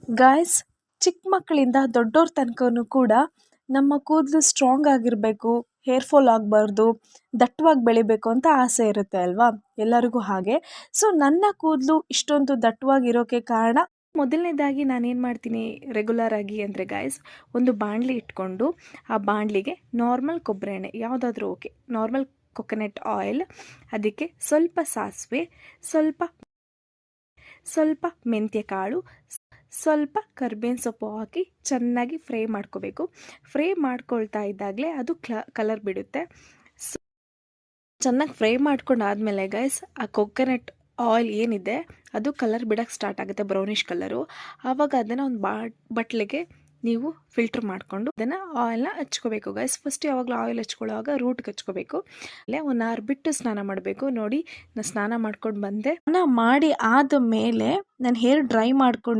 Guys, ಚಿಕ್ಕ ಮಕ್ಕಳಿಂದ ದೊಡ್ಡೋರ ತನಕನೂ ಕೂಡ ನಮ್ಮ ಕೂದಲು ಸ್ಟ್ರಾಂಗ್ ಆಗಿರಬೇಕು, ಹೇರ್ ಫಾಲ್ ಆಗಬಾರ್ದು, ದಟ್ಟವಾಗಿ ಬೆಳಿಬೇಕು ಅಂತ ಆಸೆ ಇರುತ್ತೆ ಅಲ್ವಾ ಎಲ್ಲರಿಗೂ ಹಾಗೆ. ಸೊ ನನ್ನ ಕೂದಲು ಇಷ್ಟೊಂದು ದಟ್ಟವಾಗಿರೋಕ್ಕೆ ಕಾರಣ, ಮೊದಲನೇದಾಗಿ ನಾನೇನು ಮಾಡ್ತೀನಿ ರೆಗ್ಯುಲರ್ ಆಗಿ ಅಂದರೆ ಗಾಯ್ಸ್, ಒಂದು ಬಾಣಲಿ ಇಟ್ಕೊಂಡು ಆ ಬಾಣಲಿಗೆ ನಾರ್ಮಲ್ ಕೊಬ್ಬರಿ ಎಣ್ಣೆ ಯಾವುದಾದ್ರೂ ಓಕೆ, ನಾರ್ಮಲ್ ಕೊಕೊನಟ್ ಆಯಿಲ್, ಅದಕ್ಕೆ ಸ್ವಲ್ಪ ಸಾಸಿವೆ, ಸ್ವಲ್ಪ ಮೆಂತ್ಯ ಕಾಳು, ಸ್ವಲ್ಪ ಕರ್ಬೇವಿನ ಸೊಪ್ಪು ಹಾಕಿ ಚೆನ್ನಾಗಿ ಫ್ರೈ ಮಾಡ್ಕೋಬೇಕು. ಫ್ರೈ ಮಾಡ್ಕೊಳ್ತಾ ಇದ್ದಾಗಲೇ ಅದು ಕಲರ್ ಬಿಡುತ್ತೆ. ಚೆನ್ನಾಗಿ ಫ್ರೈ ಮಾಡ್ಕೊಂಡಾದ್ಮೇಲೆ ಗೈಸ್, ಆ ಕೊಕೊನಟ್ ಆಯಿಲ್ ಏನಿದೆ ಅದು ಕಲರ್ ಬಿಡೋಕ್ಕೆ ಸ್ಟಾರ್ಟ್ ಆಗುತ್ತೆ, ಬ್ರೌನಿಷ್ ಕಲರು. ಆವಾಗ ಅದನ್ನು ಒಂದು ಬಟ್ಲಿಗೆ ನೀವು ಫಿಲ್ಟರ್ ಮಾಡಿಕೊಂಡು ಅದನ್ನು ಆಯಿಲ್ನ ಹಚ್ಕೋಬೇಕು ಗೈಸ್. ಫಸ್ಟ್ ಯಾವಾಗಲೂ ಆಯಿಲ್ ಹಚ್ಕೊಳ್ಳೋವಾಗ ರೂಟ್ಗೆ ಹಚ್ಕೋಬೇಕು. ಅಲ್ಲೇ 1 hour ಬಿಟ್ಟು ಸ್ನಾನ ಮಾಡಬೇಕು. ನೋಡಿ, ನಾನು ಸ್ನಾನ ಮಾಡ್ಕೊಂಡು ಬಂದೆ. ಸ್ನಾನ ಮಾಡಿ ಆದ ಮೇಲೆ ನಾನು ಹೇರ್ ಡ್ರೈ ಮಾಡ್ಕೊಂಡು